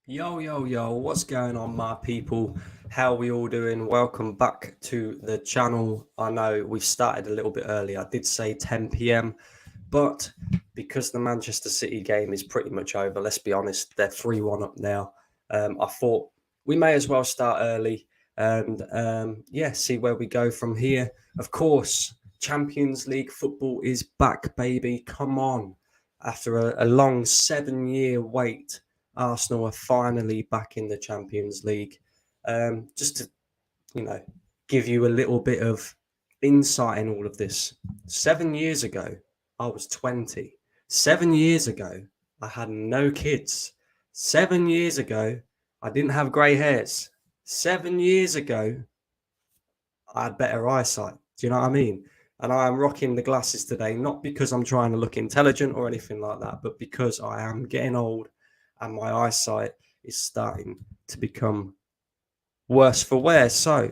Yo, yo, yo, what's going on, my people? How are we all doing? Welcome back to the channel. I know we've started a little bit early. I did say 10 p.m., but because the Manchester City game is pretty much over, let's be honest, they're 3-1 up now. I thought we may as well start early and see where we go from here. Of course, Champions League football is back, baby. Come on. After a long 7-year wait, Arsenal are finally back in the Champions League. Just to, you know, give you a little bit of insight in all of this. 7 years ago, I was 20. 7 years ago, I had no kids. 7 years ago, I didn't have grey hairs. 7 years ago, I had better eyesight. Do you know what I mean? And I am rocking the glasses today, not because I'm trying to look intelligent or anything like that, but because I am getting old and my eyesight is starting to become worse for wear. So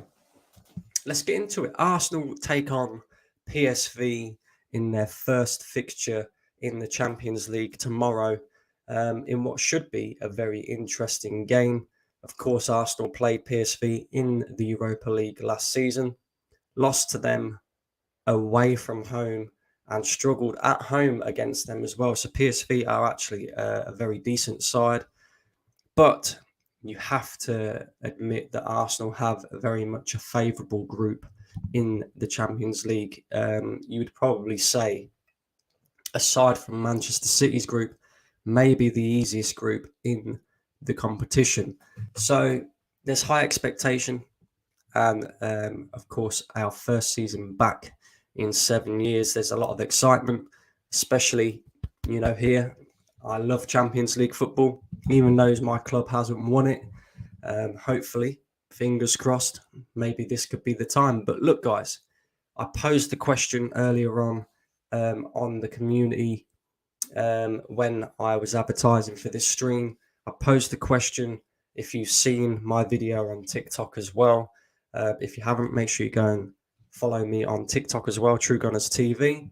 let's get into it. Arsenal take on PSV in their first fixture in the Champions League tomorrow, in what should be a very interesting game. Of course, Arsenal played PSV in the Europa League last season, lost to them away from home, and struggled at home against them as well. So PSV are actually a very decent side, but you have to admit that Arsenal have very much a favourable group in the Champions League. You would probably say, aside from Manchester City's group, maybe the easiest group in the competition. So there's high expectation, and of course, our first season back in 7 years. There's a lot of excitement, especially here. I love Champions League football, even though my club hasn't won it. Hopefully, fingers crossed, maybe this could be the time. But look, guys, I posed the question earlier on the community when I was advertising for this stream. I posed the question. If you've seen my video on TikTok as well, if you haven't, make sure you go and follow me on TikTok as well, True Gunners TV.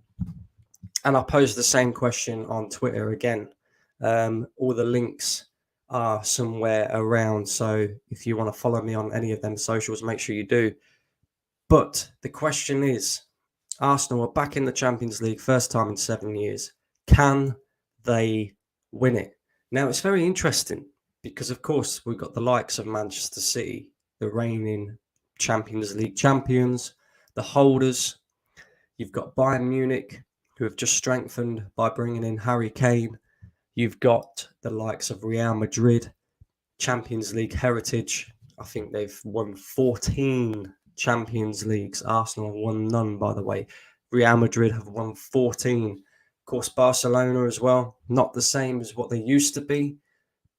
And I posed the same question on Twitter again. All the links are somewhere around. So if you want to follow me on any of them socials, make sure you do. But the question is, Arsenal are back in the Champions League, first time in 7 years. Can they win it? Now, it's very interesting because, of course, we've got the likes of Manchester City, the reigning Champions League champions, the holders. You've got Bayern Munich, who have just strengthened by bringing in Harry Kane. You've got the likes of Real Madrid, Champions League heritage. I think they've won 14 Champions Leagues. Arsenal have won none, by the way. Real Madrid have won 14. Of course, Barcelona as well. Not the same as what they used to be,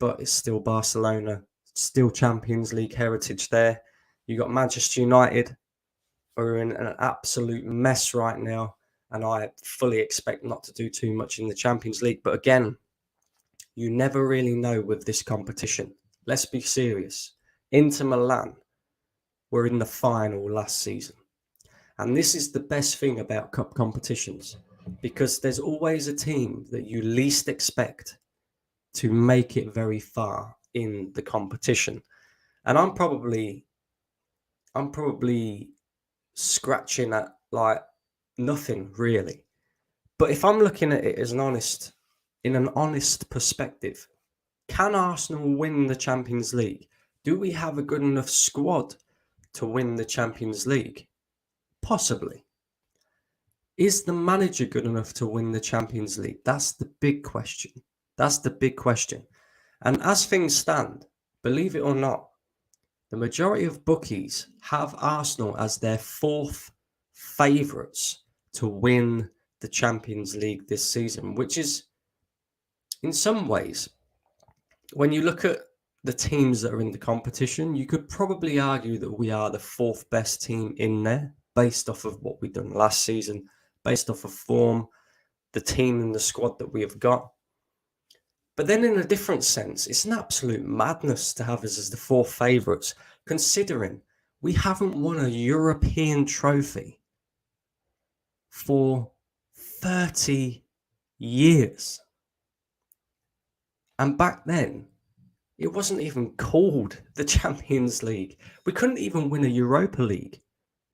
but it's still Barcelona. Still Champions League heritage there. You got Manchester United, who are in an absolute mess right now, and I fully expect not to do too much in the Champions League. But again, you never really know with this competition. Let's be serious. Inter Milan were in the final last season. And this is the best thing about cup competitions, because there's always a team that you least expect to make it very far in the competition. And I'm probably scratching at like nothing really. But if I'm looking at it as in an honest perspective, can Arsenal win the Champions League? Do we have a good enough squad to win the Champions League? Possibly. Is the manager good enough to win the Champions League? That's the big question. That's the big question. And as things stand, believe it or not, the majority of bookies have Arsenal as their fourth favourites to win the Champions League this season, which is, in some ways, when you look at the teams that are in the competition, you could probably argue that we are the fourth best team in there, based off of what we've done last season, based off of form, the team and the squad that we have got. But then in a different sense, it's an absolute madness to have us as the fourth favourites, considering we haven't won a European trophy for 30 years. And back then, it wasn't even called the Champions League. We couldn't even win a Europa League.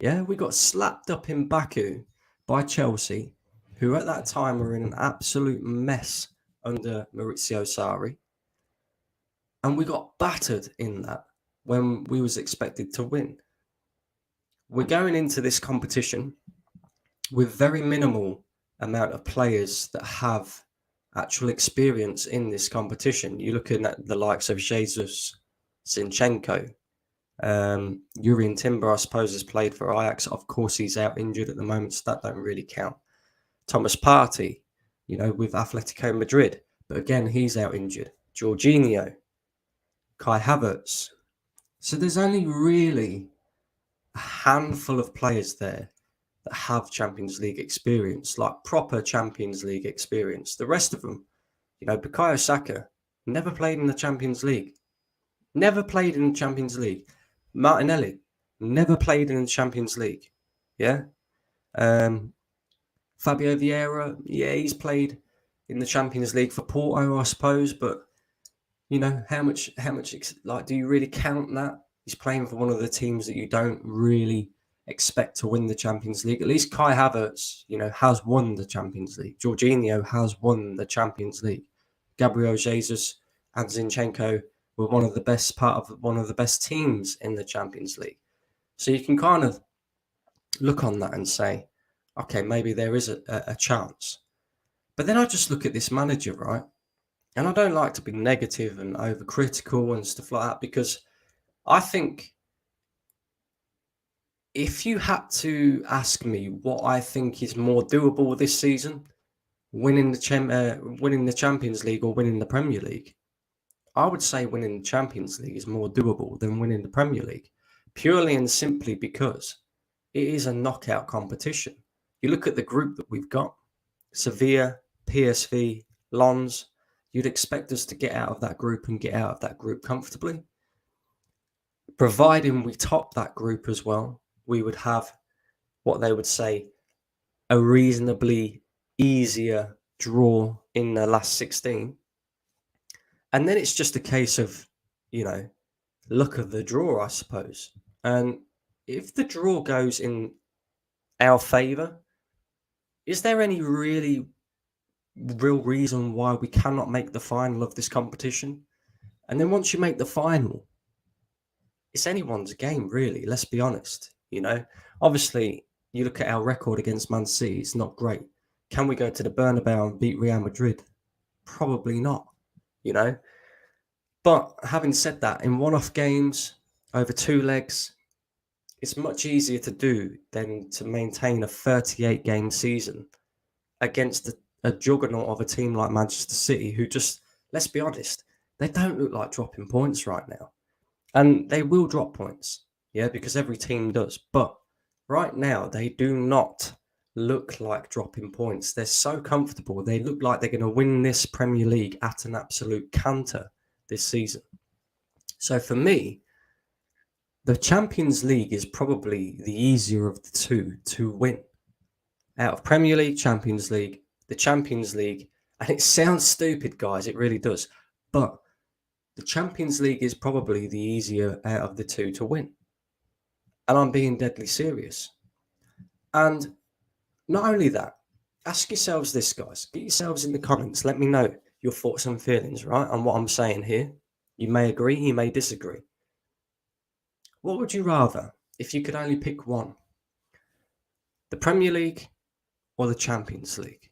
Yeah, we got slapped up in Baku by Chelsea, who at that time were in an absolute mess under Maurizio Sarri. And we got battered in that when we was expected to win. We're going into this competition with very minimal amount of players that have actual experience in this competition. You're looking at the likes of Jesus, Zinchenko, Urian Timber, I suppose, has played for Ajax. Of course, he's out injured at the moment, so that don't really count. Thomas Partey, with Atletico Madrid, but again, he's out injured. Jorginho, Kai Havertz. So there's only really a handful of players there that have Champions League experience, like proper Champions League experience. The rest of them, Bukayo Saka, never played in the Champions League. Never played in the Champions League. Martinelli, never played in the Champions League. Yeah. Fabio Vieira, yeah, he's played in the Champions League for Porto, I suppose, but how much do you really count that? He's playing for one of the teams that you don't really expect to win the Champions League. At least Kai Havertz, has won the Champions League. Jorginho has won the Champions League. Gabriel Jesus and Zinchenko were one of the best teams in the Champions League. So you can kind of look on that and say, okay, maybe there is a chance. But then I just look at this manager, right? And I don't like to be negative and overcritical and stuff like that, because I think if you had to ask me what I think is more doable this season, winning the Champions League or winning the Premier League, I would say winning the Champions League is more doable than winning the Premier League, purely and simply because it is a knockout competition. You look at the group that we've got, Sevilla, PSV, Lens, you'd expect us to get out of that group and get out of that group comfortably. Providing we top that group as well, we would have what they would say a reasonably easier draw in the last 16. And then it's just a case of, luck of the draw, I suppose. And if the draw goes in our favour, is there any real reason why we cannot make the final of this competition? And then once you make the final, it's anyone's game, really. Let's be honest. Obviously, you look at our record against Man City, it's not great. Can we go to the Bernabeu and beat Real Madrid? Probably not, But having said that, in one-off games over 2 legs, it's much easier to do than to maintain a 38-game season against a juggernaut of a team like Manchester City, who just, let's be honest, they don't look like dropping points right now. And they will drop points, because every team does. But right now, they do not look like dropping points. They're so comfortable. They look like they're going to win this Premier League at an absolute canter this season. So for me, the Champions League is probably the easier of the two to win. Out of Premier League, Champions League, the Champions League, and it sounds stupid, guys, it really does, but the Champions League is probably the easier out of the two to win. And I'm being deadly serious. And not only that, ask yourselves this, guys. Get yourselves in the comments. Let me know your thoughts and feelings, right, on what I'm saying here. You may agree, you may disagree. What would you rather if you could only pick one? The Premier League or the Champions League?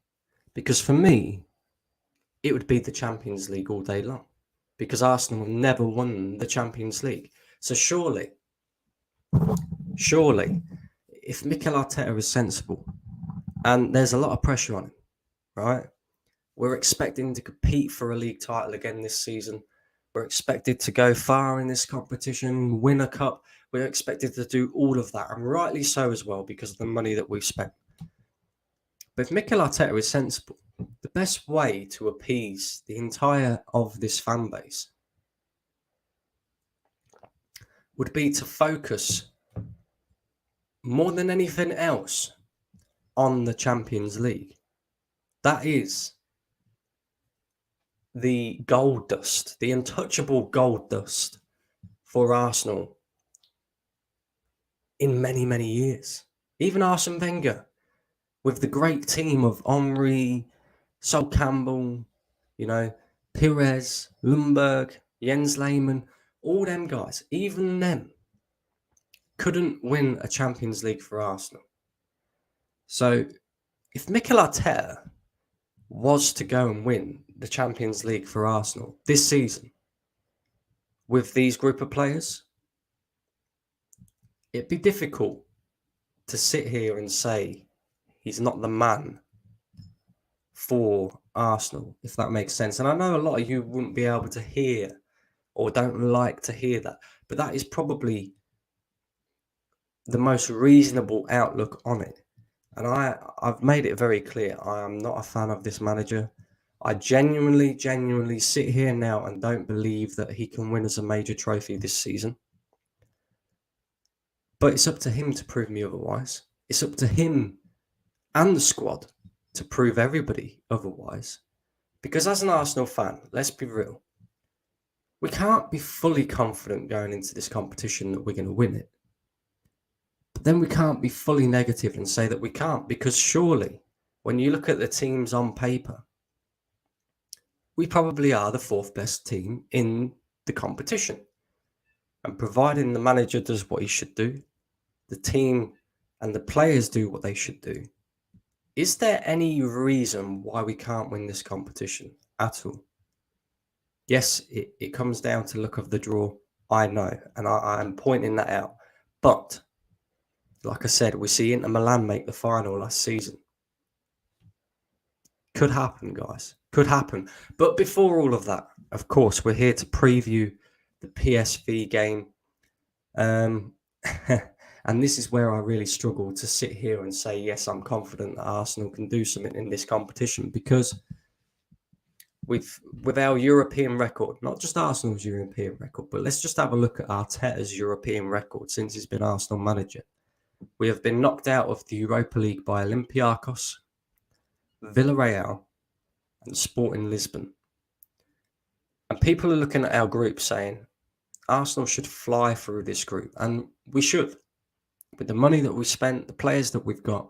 Because for me, it would be the Champions League all day long. Because Arsenal have never won the Champions League. So surely, if Mikel Arteta is sensible, and there's a lot of pressure on him, right? We're expecting to compete for a league title again this season. We're expected to go far in this competition, win a cup. We're expected to do all of that, and rightly so as well, because of the money that we've spent. But if Mikel Arteta is sensible, the best way to appease the entire of this fan base would be to focus more than anything else on the Champions League. That is the gold dust, the untouchable gold dust for Arsenal in many, many years. Even Arsene Wenger, with the great team of Henry, Sol Campbell, Pires, Lundberg, Jens Lehmann, all them guys, even them couldn't win a Champions League for Arsenal. So if Mikel Arteta was to go and win the Champions League for Arsenal this season with these group of players, it'd be difficult to sit here and say he's not the man for Arsenal, if that makes sense. And I know a lot of you wouldn't be able to hear or don't like to hear that, but that is probably the most reasonable outlook on it. And I've made it very clear, I am not a fan of this manager. I genuinely sit here now and don't believe that he can win us a major trophy this season. But it's up to him to prove me otherwise. It's up to him and the squad to prove everybody otherwise. Because as an Arsenal fan, let's be real, we can't be fully confident going into this competition that we're going to win it. But then we can't be fully negative and say that we can't, because surely when you look at the teams on paper, we probably are the fourth best team in the competition. And providing the manager does what he should do, the team and the players do what they should do, is there any reason why we can't win this competition at all? Yes, it comes down to luck of the draw, I know, and I am pointing that out. But, like I said, we see Inter Milan make the final last season. Could happen, guys. Could happen. But before all of that, of course, we're here to preview the PSV game. And this is where I really struggle to sit here and say, yes, I'm confident that Arsenal can do something in this competition, because with our European record, not just Arsenal's European record, but let's just have a look at Arteta's European record since he's been Arsenal manager. We have been knocked out of the Europa League by Olympiacos, Villarreal, and Sporting Lisbon. And people are looking at our group saying, Arsenal should fly through this group, and we should. With the money that we spent, the players that we've got,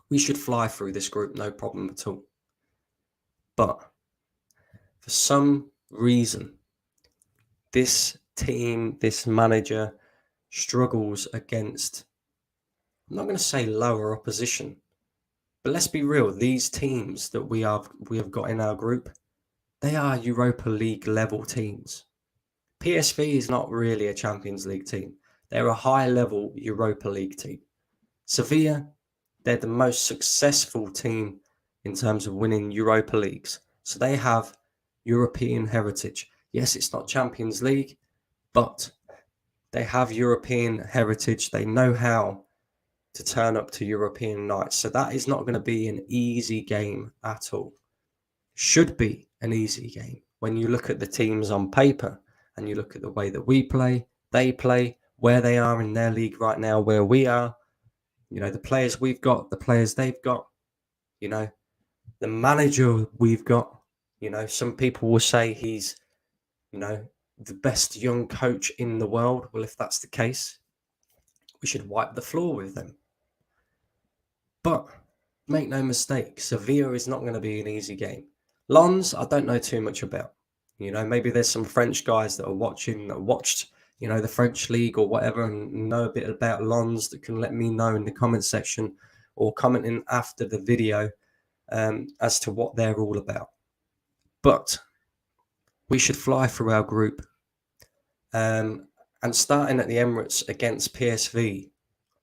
we should fly through this group, no problem at all. But for some reason, this team, this manager struggles against, I'm not going to say lower opposition, but let's be real, these teams that we have got in our group, they are Europa League level teams. PSV is not really a Champions League team. They're a high-level Europa League team. Sevilla, they're the most successful team in terms of winning Europa Leagues. So they have European heritage. Yes, it's not Champions League, but they have European heritage. They know how to turn up to European nights. So that is not going to be an easy game at all. Should be an easy game when you look at the teams on paper and you look at the way that we play, they play, where they are in their league right now, where we are, the players we've got, the players they've got, the manager we've got. Some people will say he's, the best young coach in the world. Well, if that's the case, we should wipe the floor with them. But make no mistake, Sevilla is not going to be an easy game. Lens, I don't know too much about. Maybe there's some French guys that are watching, that watched, the French league or whatever, and know a bit about Lens that can let me know in the comment section or commenting after the video as to what they're all about. But we should fly through our group. And starting at the Emirates against PSV,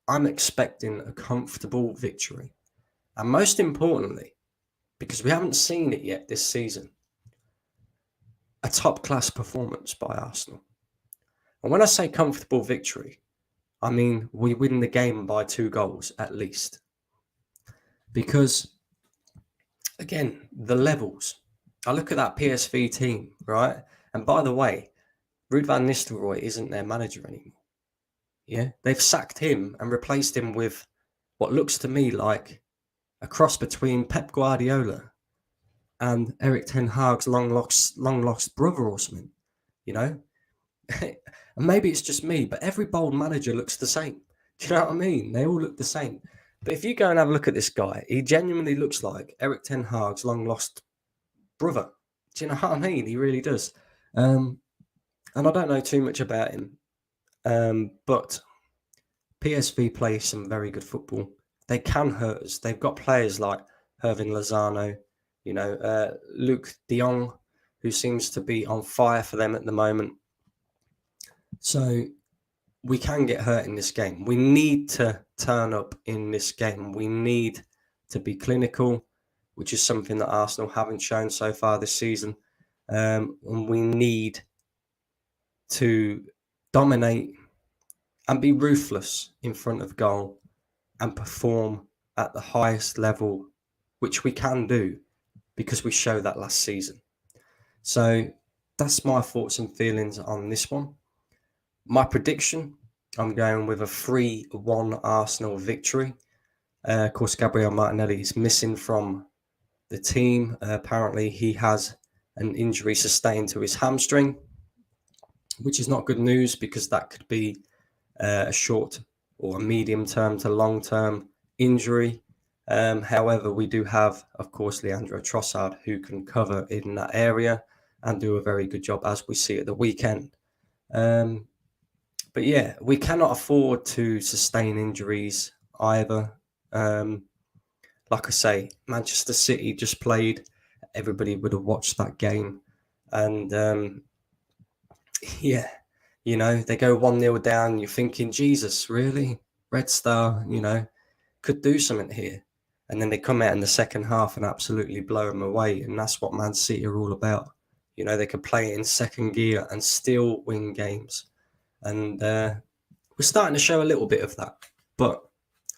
I'm expecting a comfortable victory. And most importantly, because we haven't seen it yet this season, a top-class performance by Arsenal. And when I say comfortable victory, I mean we win the game by 2 goals at least. Because, again, the levels. I look at that PSV team, right? And by the way, Ruud van Nistelrooy isn't their manager anymore. Yeah, they've sacked him and replaced him with what looks to me like a cross between Pep Guardiola and Eric Ten Hag's long lost brother or something, you know? And maybe it's just me, but every bold manager looks the same. Do you know what I mean? They all look the same. But if you go and have a look at this guy, he genuinely looks like Eric Ten Hag's long lost brother. Do you know what I mean? He really does. And I don't know too much about him, but PSV play some very good football. They can hurt us. They've got players like Hervin Lozano, Luke de Jong, who seems to be on fire for them at the moment. So we can get hurt in this game. We need to turn up in this game. We need to be clinical, which is something that Arsenal haven't shown so far this season. And we need to dominate and be ruthless in front of goal and perform at the highest level, which we can do because we showed that last season. So that's my thoughts and feelings on this one. My prediction, I'm going with a 3-1 Arsenal victory. Of course, Gabriel Martinelli is missing from the team. Apparently, he has an injury sustained to his hamstring, which is not good news because that could be a short or a medium-term to long-term injury. However, we do have, of course, Leandro Trossard, who can cover in that area and do a very good job, as we see at the weekend. But yeah, we cannot afford to sustain injuries either. Like I say, Manchester City just played. Everybody would have watched that game. And yeah, they go 1-0 down. You're thinking, Jesus, really? Red Star, could do something here. And then they come out in the second half and absolutely blow them away. And that's what Man City are all about. They could play in second gear and still win games. And we're starting to show a little bit of that. But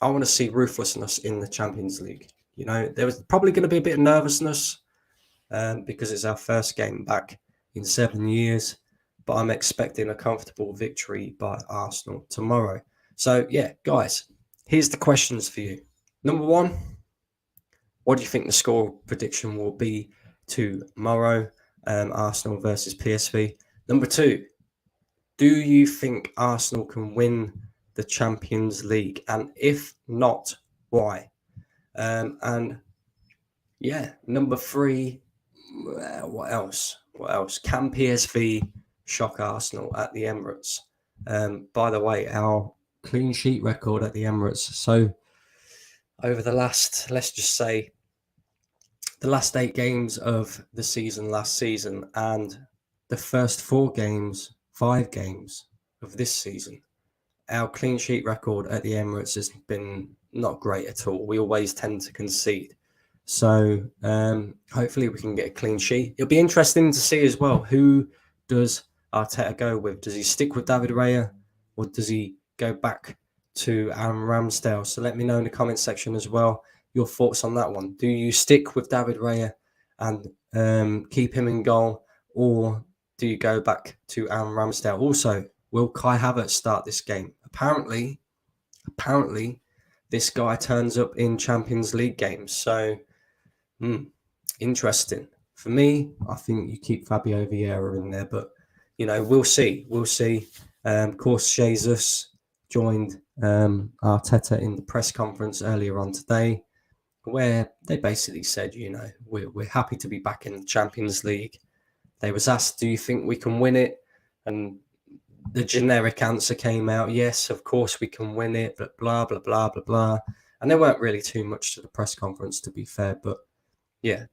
I want to see ruthlessness in the Champions League. There was probably going to be a bit of nervousness because it's our first game back in 7 years. But I'm expecting a comfortable victory by Arsenal tomorrow. So, yeah, guys, here's the questions for you. Number 1, what do you think the score prediction will be tomorrow? Arsenal versus PSV. Number 2, do you think Arsenal can win the Champions League? And if not, why? And yeah, number 3, what else? Can PSV shock Arsenal at the Emirates? By the way, our clean sheet record at the Emirates. So over the last, let's just say, the last 8 games of the season last season and the first 5 games of this season, our clean sheet record at the Emirates has been not great at all. We always tend to concede. So hopefully we can get a clean sheet. It'll be interesting to see as well, who does Arteta go with? Does he stick with David Raya or does he go back to Aaron Ramsdale? So let me know in the comment section as well your thoughts on that one. Do you stick with David Raya and keep him in goal, or do you go back to Aaron Ramsdale? Also, will Kai Havertz start this game? Apparently, this guy turns up in Champions League games. So, interesting. For me, I think you keep Fabio Vieira in there, but we'll see. Of course, Jesus joined Arteta in the press conference earlier on today, where they basically said, we're happy to be back in the Champions League. They was asked, do you think we can win it? And the generic answer came out, yes, of course we can win it, but blah, blah, blah, blah, blah. And there weren't really too much to the press conference, to be fair. But yeah,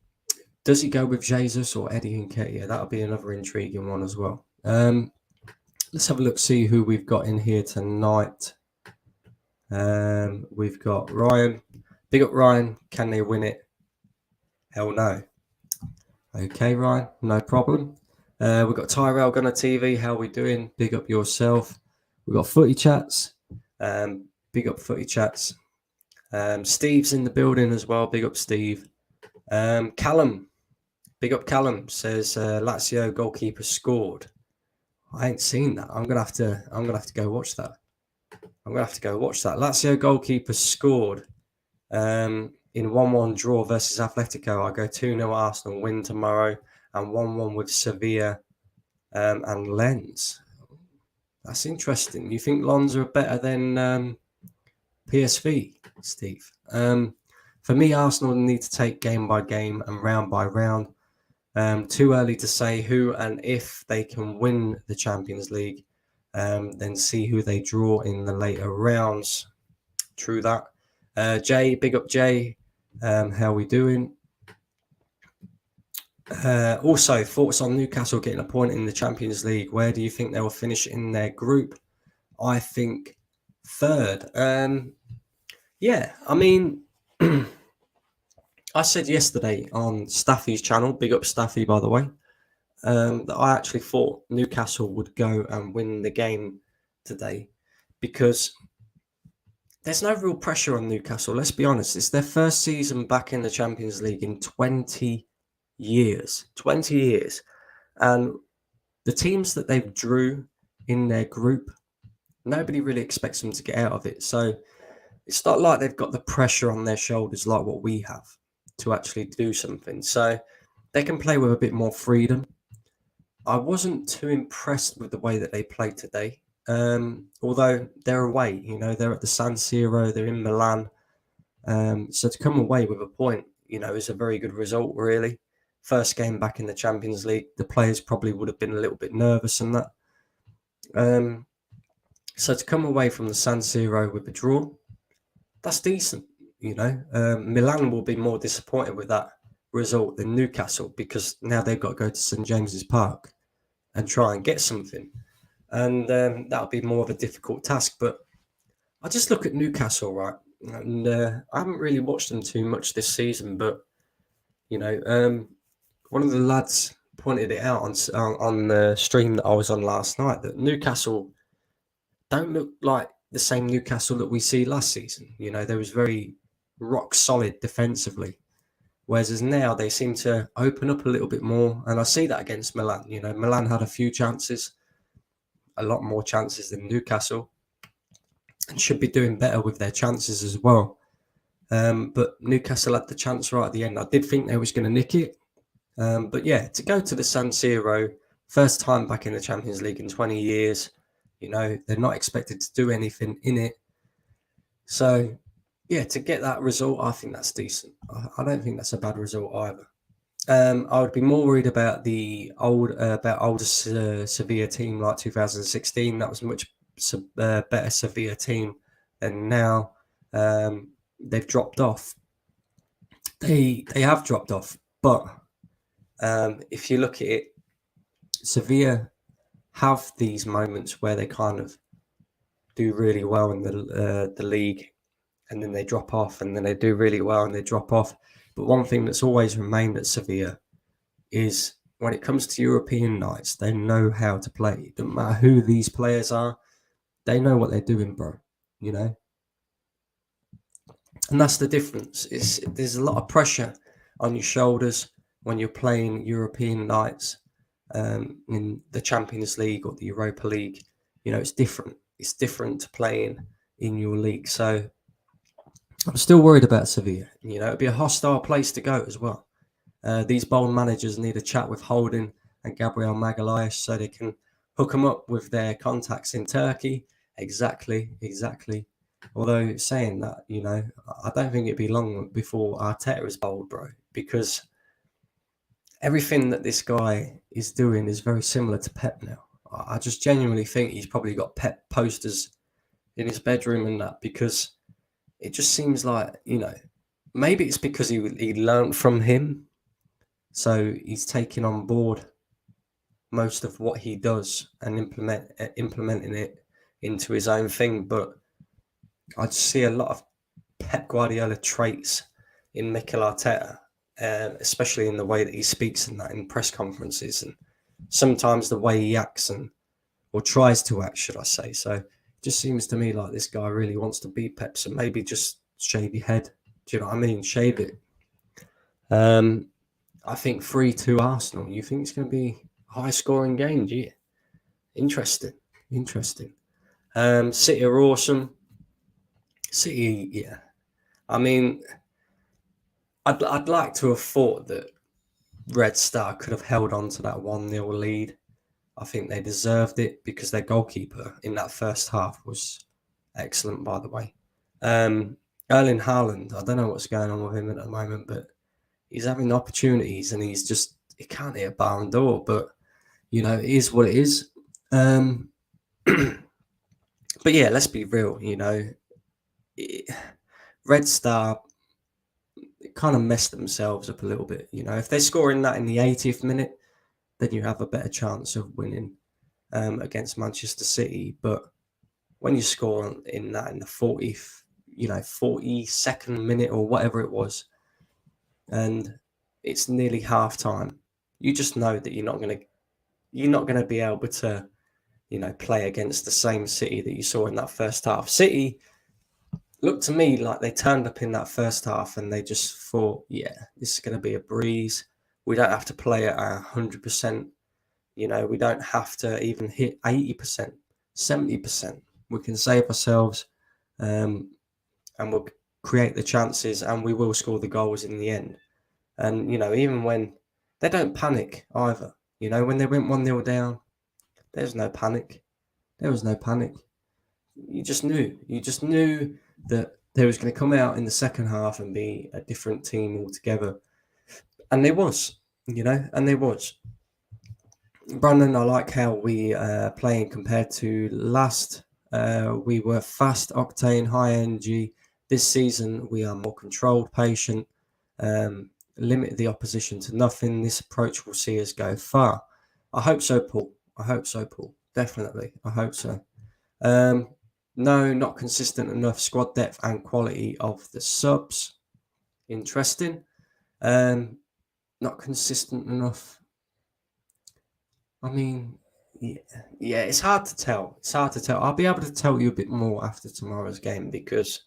does he go with Jesus or Eddie Nketiah? That'll be another intriguing one as well. Let's have a look, see who we've got in here tonight. We've got Ryan. Big up, Ryan. Can they win it? Hell no. Okay, Ryan, no problem. We've got Tyrell Gunner TV. How are we doing? Big up yourself. We've got Footy Chats. Big up Footy Chats. Steve's in the building as well. Big up Steve. Callum. Big up Callum. Says Lazio goalkeeper scored. I ain't seen that. I'm gonna have to go watch that. Lazio goalkeeper scored. in 1-1 draw versus Atletico, I go 2-0 Arsenal, win tomorrow, and 1-1 with Sevilla and Lens. That's interesting. You think Lens are better than PSV, Steve? For me, Arsenal need to take game by game and round by round. Too early to say who and if they can win the Champions League. Then see who they draw in the later rounds. True that. Jay, big up Jay. How we doing? Also, thoughts on Newcastle getting a point in the Champions League. Where do you think they will finish in their group? I think third. Yeah, I mean, I said yesterday on Staffy's channel, big up Staffy, by the way, that I actually thought Newcastle would go and win the game today because there's no real pressure on Newcastle. Let's be honest. It's their first season back in the Champions League in 20 years. 20 years. And the teams that they've drew in their group, nobody really expects them to get out of it. So it's not like they've got the pressure on their shoulders like what we have to actually do something. So they can play with a bit more freedom. I wasn't too impressed with the way that they played today. Although they're away, they're at the San Siro, they're in Milan. So to come away with a point, is a very good result, really. First game back in the Champions League, the players probably would have been a little bit nervous and that. So to come away from the San Siro with a draw, that's decent, Milan will be more disappointed with that result than Newcastle because now they've got to go to St James's Park and try and get something. And that'll be more of a difficult task. But I just look at Newcastle, right? And I haven't really watched them too much this season, but, one of the lads pointed it out on the stream that I was on last night that Newcastle don't look like the same Newcastle that we see last season. They was very rock solid defensively. Whereas now they seem to open up a little bit more. And I see that against Milan. Milan had a few chances, a lot more chances than Newcastle, and should be doing better with their chances as well. But Newcastle had the chance right at the end. I did think they was going to nick it. But yeah, to go to the San Siro, first time back in the Champions League in 20 years, they're not expected to do anything in it. So yeah, to get that result, I think that's decent. I don't think that's a bad result either. I would be more worried about the older Sevilla team like 2016. That was a much better Sevilla team, and now they've dropped off. They have dropped off, but if you look at it, Sevilla have these moments where they kind of do really well in the league, and then they drop off, and then they do really well and they drop off. But one thing that's always remained at Sevilla is when it comes to European nights, they know how to play. It doesn't matter who these players are, they know what they're doing, bro. And that's the difference. There's a lot of pressure on your shoulders when you're playing European nights in the Champions League or the Europa League. It's different. It's different to playing in your league. So I'm still worried about Sevilla. It'd be a hostile place to go as well. These bold managers need a chat with Holding and Gabriel Magalhaes so they can hook them up with their contacts in Turkey. Exactly. Although saying that, I don't think it'd be long before Arteta is bold, bro, because everything that this guy is doing is very similar to Pep now. I just genuinely think he's probably got Pep posters in his bedroom and that, because it just seems like, maybe it's because he learned from him. So he's taking on board most of what he does and implementing it into his own thing. But I just see a lot of Pep Guardiola traits in Mikel Arteta, especially in the way that he speaks and that in press conferences, and sometimes the way he acts or tries to act, should I say. So it just seems to me like this guy really wants to beat Pep, so maybe just shave your head. Do you know what I mean? Shave it. I think 3-2 Arsenal. You think it's going to be a high-scoring game, do you? Interesting. City are awesome. City, yeah. I mean, I'd like to have thought that Red Star could have held on to that 1-0 lead. I think they deserved it because their goalkeeper in that first half was excellent, by the way. Erling Haaland, I don't know what's going on with him at the moment, but he's having opportunities and he can't hit a barn door, but it is what it is. But yeah, let's be real, Red Star kind of messed themselves up a little bit. If they're scoring that in the 80th minute, then you have a better chance of winning against Manchester City. But when you score in the 40th, 42nd minute or whatever it was, and it's nearly half time, you just know that you're not going to be able to, play against the same City that you saw in that first half. City looked to me like they turned up in that first half and they just thought, yeah, this is going to be a breeze. We don't have to play at 100%. We don't have to even hit 80%, 70%. We can save ourselves and we'll create the chances and we will score the goals in the end. And, even when they don't panic either, when they went 1-0 down, there's no panic. There was no panic. You just knew that they was going to come out in the second half and be a different team altogether. And they was, and they was. Brandon, I like how we playing compared to last. We were fast, octane, high energy. This season, we are more controlled, patient, limit the opposition to nothing. This approach will see us go far. I hope so, Paul. Definitely. I hope so. No, not consistent enough squad depth and quality of the subs. Interesting. Not consistent enough. I mean, yeah, it's hard to tell. I'll be able to tell you a bit more after tomorrow's game because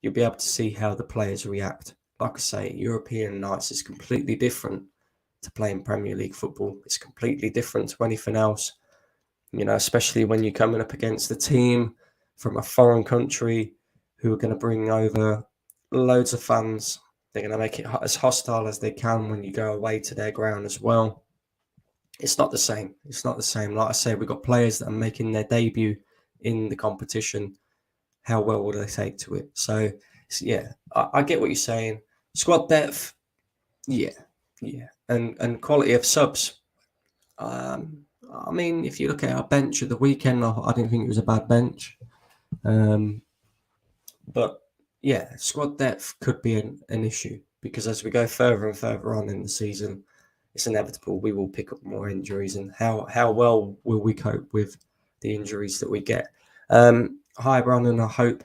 you'll be able to see how the players react. Like I say, European nights is completely different to playing Premier League football. It's completely different to anything else. Especially when you're coming up against a team from a foreign country who are going to bring over loads of fans. They're going to make it as hostile as they can when you go away to their ground as well. It's not the same. Like I say, we've got players that are making their debut in the competition. How well will they take to it? So, yeah, I get what you're saying. Squad depth, yeah. And quality of subs. I mean, if you look at our bench at the weekend, I didn't think it was a bad bench. But yeah, squad depth could be an issue because as we go further and further on in the season, it's inevitable we will pick up more injuries. And how well will we cope with the injuries that we get? Hi, Brandon. I hope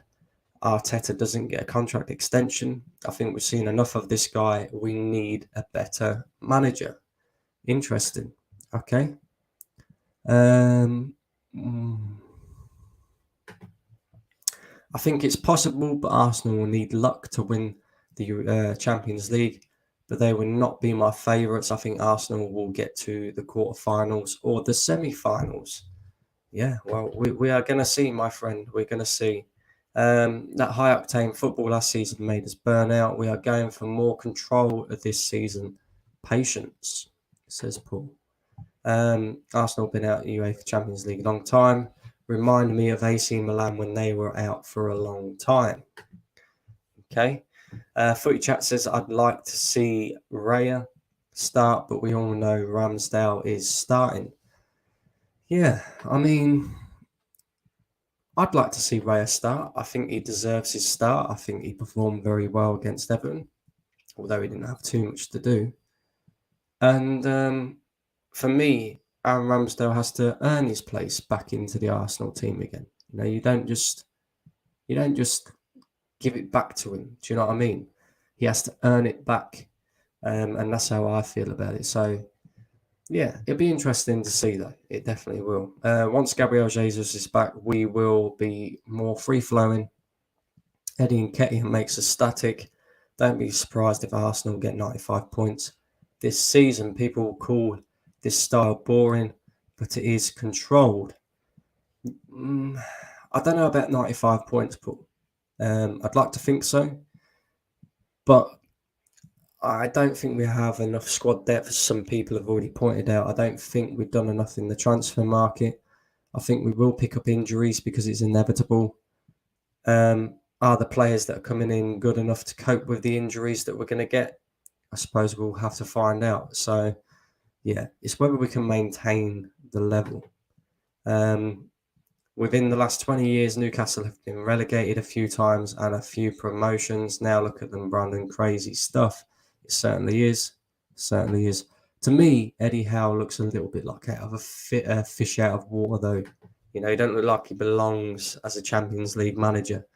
Arteta doesn't get a contract extension. I think we've seen enough of this guy. We need a better manager. Interesting. Okay. I think it's possible, but Arsenal will need luck to win the Champions League. But they will not be my favourites. I think Arsenal will get to the quarterfinals or the semi-finals. Yeah, well, we are going to see, my friend. We're going to see. That high-octane football last season made us burn out. We are going for more control of this season. Patience, says Paul. Arsenal have been out of the UEFA Champions League a long time. Remind me of AC Milan when they were out for a long time. Okay. Footy Chat says, I'd like to see Raya start, but we all know Ramsdale is starting. Yeah, I mean, I'd like to see Raya start. I think he deserves his start. I think he performed very well against Everton, although he didn't have too much to do. And for me, Aaron Ramsdale has to earn his place back into the Arsenal team again. You don't just give it back to him. Do you know what I mean? He has to earn it back, and that's how I feel about it. So, yeah, it'll be interesting to see, though. It definitely will. Once Gabriel Jesus is back, we will be more free-flowing. Eddie Nketiah makes us static. Don't be surprised if Arsenal get 95 points this season. People will call this style boring, but it is controlled. I don't know about 95 points, Paul. I'd like to think so, but I don't think we have enough squad depth, as some people have already pointed out. I don't think we've done enough in the transfer market. I think we will pick up injuries because it's inevitable. Are the players that are coming in good enough to cope with the injuries that we're going to get? I suppose we'll have to find out. So, yeah, it's whether we can maintain the level. Within the last 20 years, Newcastle have been relegated a few times and a few promotions. Now look at them, Brandon. Crazy stuff. It certainly is. Certainly is. To me, Eddie Howe looks a little bit like out of a fish out of water, though. You know, he don't look like he belongs as a Champions League manager.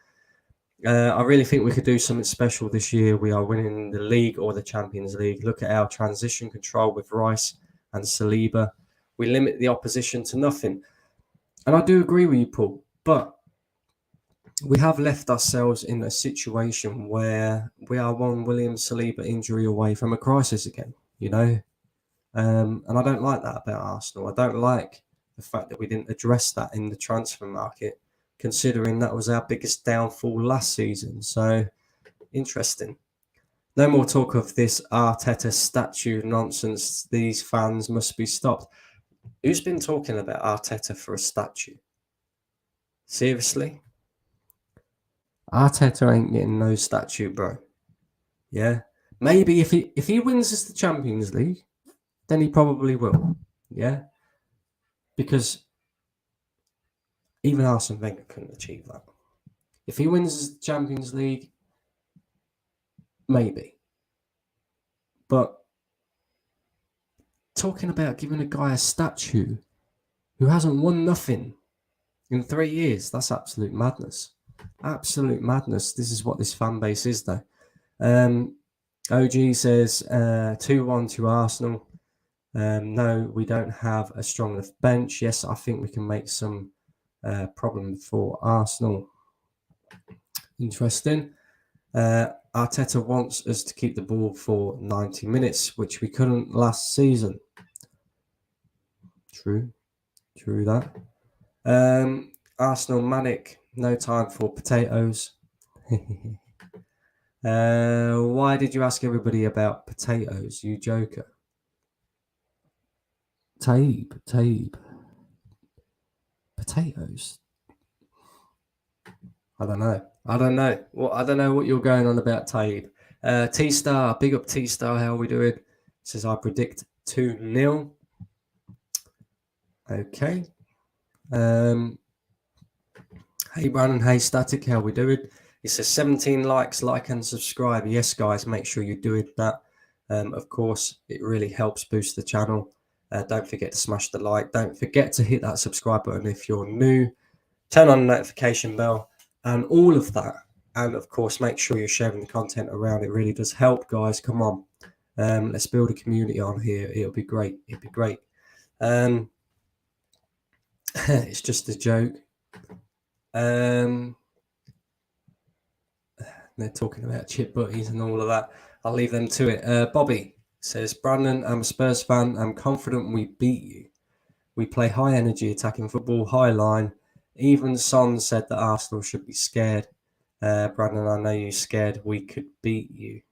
I really think we could do something special this year. We are winning the league or the Champions League. Look at our transition control with Rice and Saliba. We limit the opposition to nothing. And I do agree with you, Paul, but we have left ourselves in a situation where we are one William Saliba injury away from a crisis again, you know? And I don't like that about Arsenal. I don't like the fact that we didn't address that in the transfer market, considering that was our biggest downfall last season. So, interesting. No more talk of this Arteta statue nonsense. These fans must be stopped. Who's been talking about Arteta for a statue? Seriously? Arteta ain't getting no statue, bro. Yeah? Maybe if he wins us the Champions League, then he probably will. Yeah? Because even Arsene Wenger couldn't achieve that. If he wins the Champions League, maybe. But talking about giving a guy a statue who hasn't won nothing in 3 years, that's absolute madness. Absolute madness. This is what this fan base is, though. OG says 2-1 to Arsenal. No, we don't have a strong enough bench. Yes, I think we can make some problem for Arsenal. Interesting. Arteta wants us to keep the ball for 90 minutes, which we couldn't last season. True that. Arsenal manic, no time for potatoes. Why did you ask everybody about potatoes, you joker? Taib. Potatoes? I don't know. Well, I don't know what you're going on about, Taib. T-Star, big up T-Star, how are we doing? Says I predict 2-0. Okay. Hey Brandon, hey Static, how we doing? It says 17 likes, like and subscribe. Yes, guys, make sure you do it. That. Of course, it really helps boost the channel. Don't forget to smash the like. Don't forget to hit that subscribe button if you're new. Turn on the notification bell and all of that. And of course, make sure you're sharing the content around. It really does help, guys. Come on. Let's build a community on here. It'll be great. It's just a joke. They're talking about chip butties and all of that. I'll leave them to it. Bobby says, Brandon, I'm a Spurs fan. I'm confident we beat you. We play high energy attacking football, high line. Even Son said that Arsenal should be scared. Brandon, I know you're scared. We could beat you.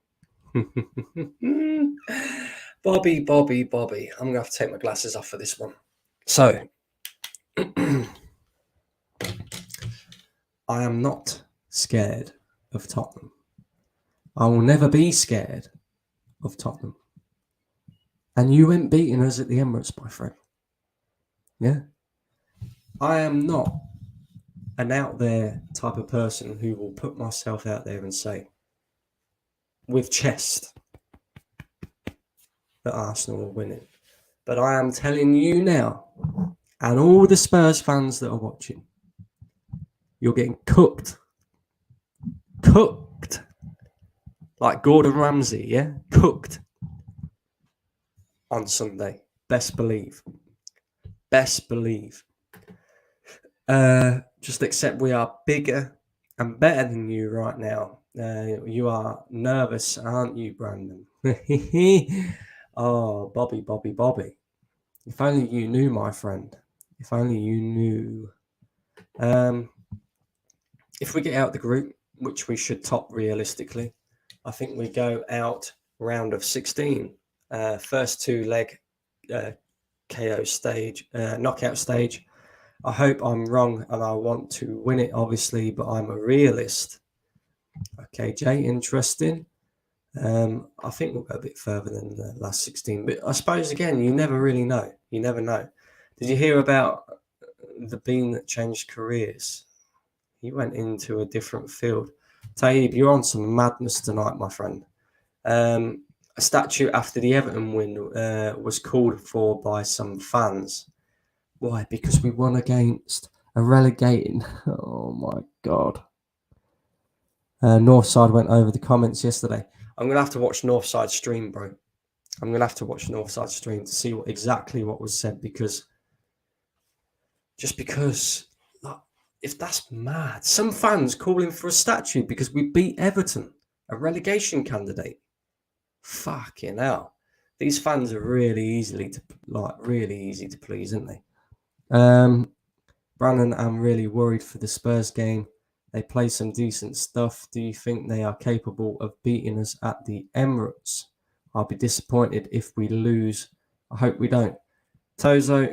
Bobby. I'm going to have to take my glasses off for this one. So, I am not scared of Tottenham. I will never be scared of Tottenham. And you ain't beating us at the Emirates, my friend. Yeah? I am not an out there type of person who will put myself out there and say, with chest, that Arsenal will win it. But I am telling you now, and all the Spurs fans that are watching, you're getting cooked. Like Gordon Ramsay, yeah? Cooked. On Sunday. Best believe. Just accept we are bigger and better than you right now. You are nervous, aren't you, Brandon? Oh, Bobby. If only you knew, my friend. If only you knew. If we get out the group, which we should top realistically, I think we go out round of 16. First 2-leg KO stage, knockout stage. I hope I'm wrong and I want to win it, obviously, but I'm a realist. Okay, Jay, interesting. I think we'll go a bit further than the last 16, but I suppose, again, you never really know. You never know. Did you hear about the bean that changed careers? He went into a different field. Taib, you're on some madness tonight, my friend. A statue after the Everton win was called for by some fans. Why? Because we won against a relegating. Oh my God. Northside went over the comments yesterday. I'm going to have to watch Northside stream, bro. I'm going to have to watch Northside stream to see exactly what was said, because like, if that's mad. Some fans calling for a statue because we beat Everton, a relegation candidate. Fucking hell. These fans are really easy to please, aren't they? Brandon, I'm really worried for the Spurs game. They play some decent stuff. Do you think they are capable of beating us at the Emirates? I'll be disappointed if we lose. I hope we don't. Tozo.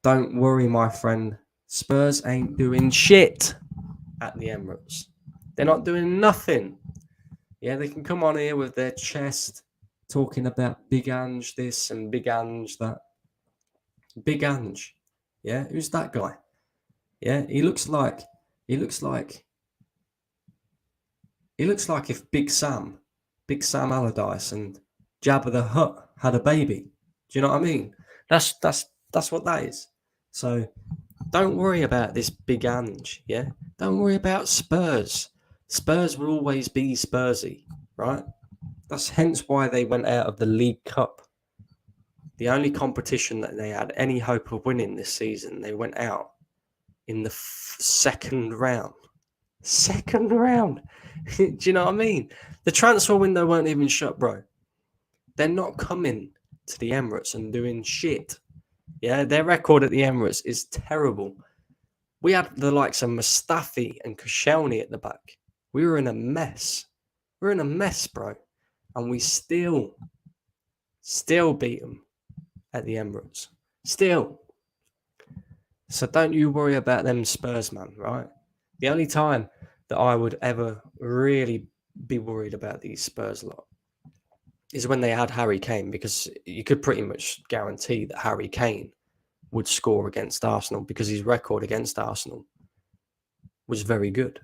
Don't worry, my friend. Spurs ain't doing shit at the Emirates. They're not doing nothing. Yeah, they can come on here with their chest talking about Big Ange this and Big Ange that. Big Ange. Yeah, who's that guy? Yeah, he looks like if Big Sam Allardyce and Jabba the Hutt had a baby. Do you know what I mean? That's what that is. So don't worry about this Big Ange, yeah? Don't worry about Spurs. Spurs will always be Spursy, right? That's hence why they went out of the League Cup. The only competition that they had any hope of winning this season, they went out in the second round. Second round. Do you know what I mean? The transfer window weren't even shut, bro. They're not coming to the Emirates and doing shit. Yeah, their record at the Emirates is terrible. We had the likes of Mustafi and Koscielny at the back. We were in a mess. We're in a mess, bro. And we still beat them at the Emirates. Still. So don't you worry about them Spurs, man, right? The only time that I would ever really be worried about these Spurs lot is when they had Harry Kane, because you could pretty much guarantee that Harry Kane would score against Arsenal because his record against Arsenal was very good.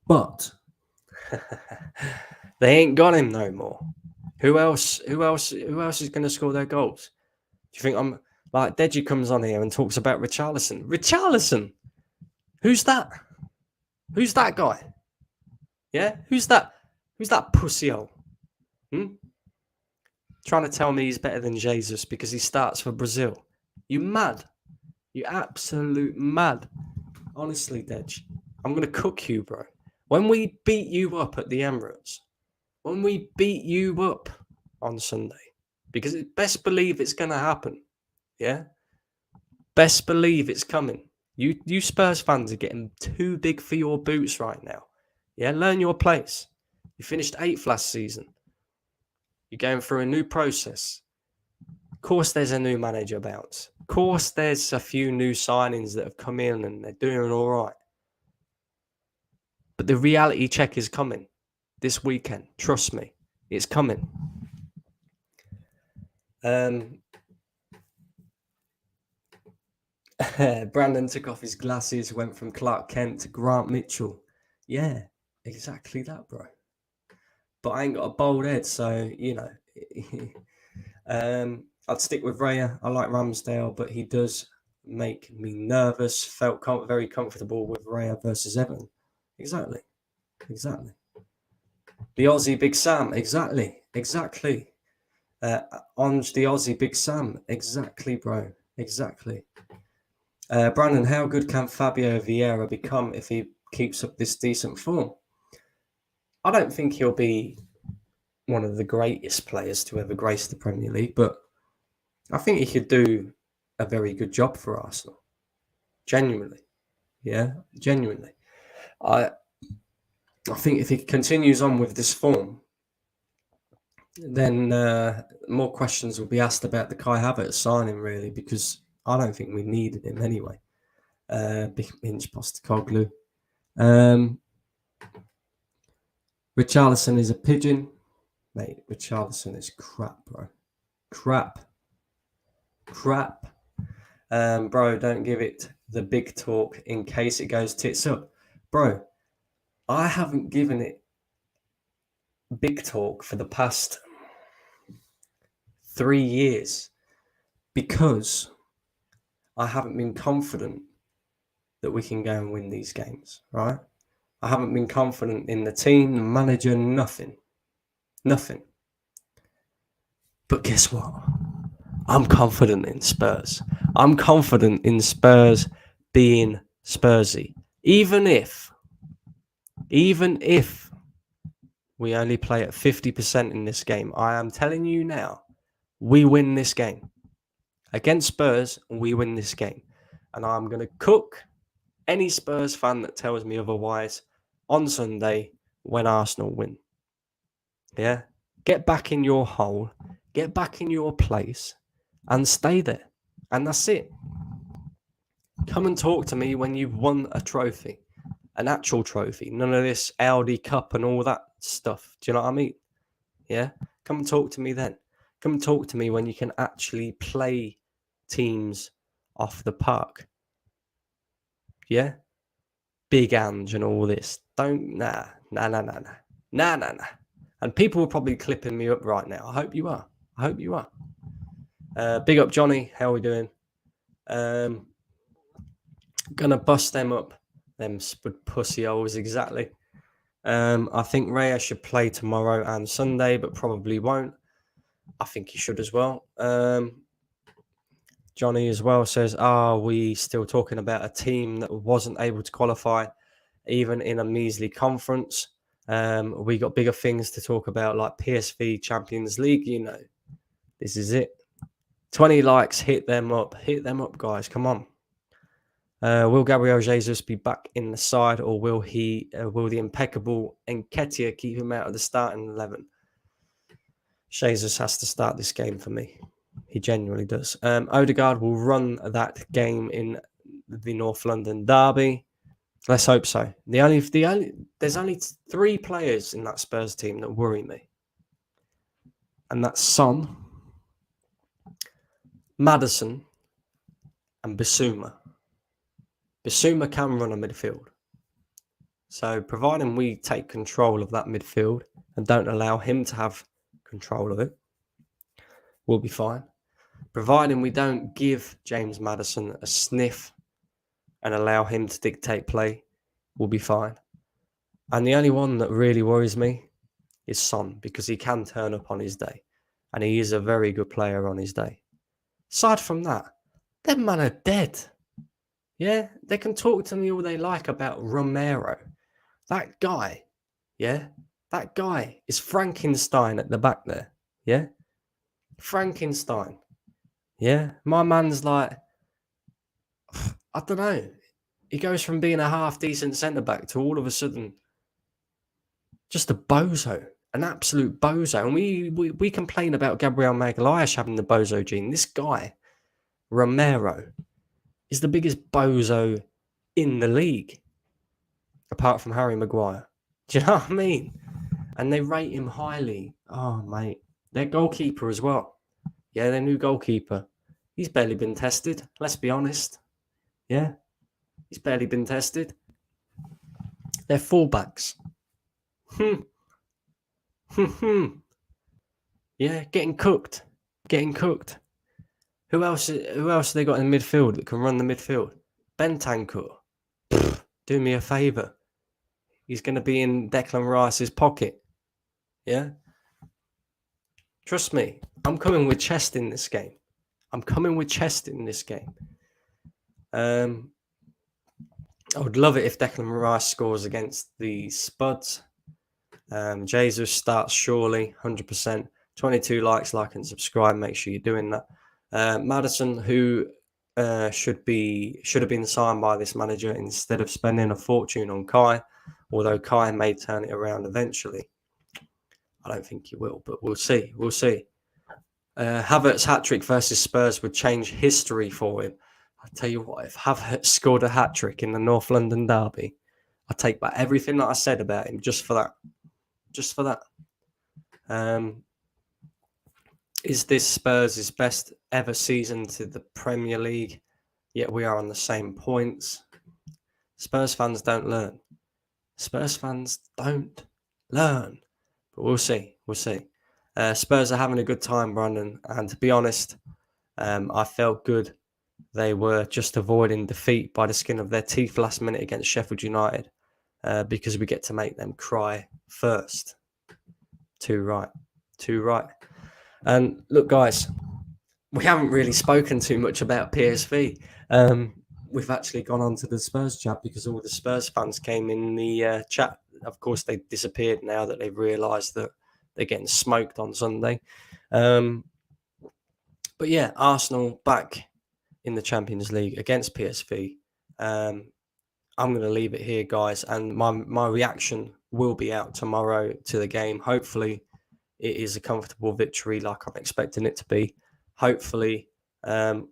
But they ain't got him no more. Who else is going to score their goals? Do you think I'm like Deji comes on here and talks about Richarlison? Richarlison? Who's that? Who's that guy? Yeah? Who's that pussy-hole? Trying to tell me he's better than Jesus because he starts for Brazil. You mad? You absolute mad. Honestly, Dej, I'm going to cook you, bro. When we beat you up at the Emirates, when we beat you up on Sunday, because best believe it's going to happen, yeah? Best believe it's coming. You Spurs fans are getting too big for your boots right now. Yeah, learn your place. You finished 8th last season. You're going through a new process. Of course, there's a new manager bounce. Of course, there's a few new signings that have come in and they're doing all right. But the reality check is coming this weekend. Trust me, it's coming. Brandon took off his glasses, went from Clark Kent to Grant Mitchell. Yeah, exactly that, bro. But I ain't got a bald head, so, you know. I'd stick with Raya. I like Ramsdale, but he does make me nervous. Felt very comfortable with Raya versus Everton. Exactly. The Aussie Big Sam. Exactly. Onge the Aussie Big Sam. Exactly, bro. Exactly. Brandon, how good can Fabio Vieira become if he keeps up this decent form? I don't think he'll be one of the greatest players to ever grace the Premier League, but I think he could do a very good job for Arsenal. Genuinely. Yeah, genuinely. I think if he continues on with this form, then more questions will be asked about the Kai Havertz signing, really, because I don't think we needed him anyway. Big Minch Postecoglou. Richarlison is a pigeon. Mate, Richarlison is crap, bro. Crap. Bro, don't give it the big talk in case it goes tits up. Bro, I haven't given it big talk for the past 3 years because I haven't been confident that we can go and win these games, right? I haven't been confident in the team, the manager, nothing. But guess what? I'm confident in Spurs. I'm confident in Spurs being Spursy. Even if we only play at 50% in this game, I am telling you now, we win this game. Against Spurs, we win this game. And I'm going to cook any Spurs fan that tells me otherwise on Sunday when Arsenal win. Yeah? Get back in your hole, get back in your place, and stay there. And that's it. Come and talk to me when you've won a trophy, an actual trophy. None of this Audi Cup and all that stuff. Do you know what I mean? Yeah? Come and talk to me then. Come and talk to me when you can actually play teams off the park. Yeah? Big Ange and all this. Nah. And people are probably clipping me up right now. I hope you are. Big up, Johnny. How are we doing? Gonna bust them up. Them spud pussy holes, exactly. I think Raya should play tomorrow and Sunday, but probably won't. I think he should as well. Johnny as well says, are we still talking about a team that wasn't able to qualify even in a measly conference? We got bigger things to talk about, like PSV Champions League. You know, this is it. 20 likes, hit them up, guys. Come on. Will Gabriel Jesus be back in the side, or will the impeccable Nketiah keep him out of the starting 11? Jesus has to start this game for me. He genuinely does. Odegaard will run that game in the North London derby. Let's hope so. There's only 3 players in that Spurs team that worry me, and that's Son, Maddison, and Bissouma. Bissouma can run a midfield. So providing we take control of that midfield and don't allow him to have control of it, we'll be fine. Providing we don't give James Maddison a sniff and allow him to dictate play, we'll be fine. And the only one that really worries me is Son, because he can turn up on his day. And he is a very good player on his day. Aside from that, them men are dead. Yeah, they can talk to me all they like about Romero. That guy, yeah, that guy is Frankenstein at the back there. Yeah, Frankenstein. Yeah, my man's like, I don't know. He goes from being a half-decent centre-back to all of a sudden just a bozo, an absolute bozo. And we complain about Gabriel Magalhaes having the bozo gene. This guy, Romero, is the biggest bozo in the league, apart from Harry Maguire. Do you know what I mean? And they rate him highly. Oh, mate. Their goalkeeper as well. Yeah, their new goalkeeper. He's barely been tested. Let's be honest. Yeah. He's barely been tested. They're fullbacks. Yeah, getting cooked. Who else have they got in the midfield that can run the midfield? Bentancur. Do me a favour. He's going to be in Declan Rice's pocket. Yeah? Trust me, I'm coming with chest in this game. I would love it if Declan Rice scores against the Spuds. Jesus starts surely, 100%. 22 likes, like and subscribe. Make sure you're doing that. Maddison, who should have been signed by this manager instead of spending a fortune on Kai, although Kai may turn it around eventually. I don't think he will, but we'll see. We'll see. Havertz's hat-trick versus Spurs would change history for him. I tell you what, if Havertz scored a hat-trick in the North London derby, I take back everything that I said about him just for that. Just for that. Is this Spurs' best ever season to the Premier League? Yet we are on the same points. Spurs fans don't learn. Spurs fans don't learn. But we'll see. We'll see. Spurs are having a good time, Brandon. And to be honest, I felt good. They were just avoiding defeat by the skin of their teeth last minute against Sheffield United because we get to make them cry first. Too right. Too right. And look, guys, we haven't really spoken too much about PSV. We've actually gone on to the Spurs chat because all the Spurs fans came in the chat. Of course, they disappeared now that they've realised that they're getting smoked on Sunday. But yeah, Arsenal back in the Champions League against PSV. I'm going to leave it here, guys. And my reaction will be out tomorrow to the game. Hopefully, it is a comfortable victory like I'm expecting it to be. Hopefully,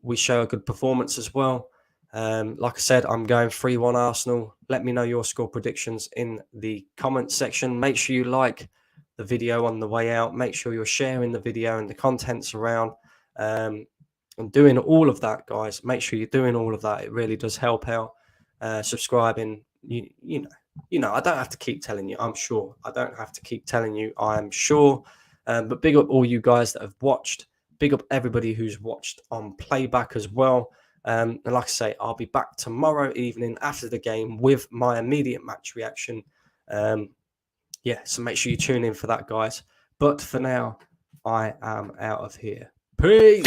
we show a good performance as well. Like I said, I'm going 3-1 Arsenal. Let me know your score predictions in the comments section. Make sure you like the video on the way out. Make sure you're sharing the video and the contents around. And doing all of that, guys. Make sure you're doing all of that. It really does help out. Subscribing, you know, I don't have to keep telling you, I'm sure. I don't have to keep telling you, I'm sure. But big up all you guys that have watched. Big up everybody who's watched on playback as well. And like I say, I'll be back tomorrow evening after the game with my immediate match reaction. Yeah, so make sure you tune in for that, guys. But for now, I am out of here. Peace.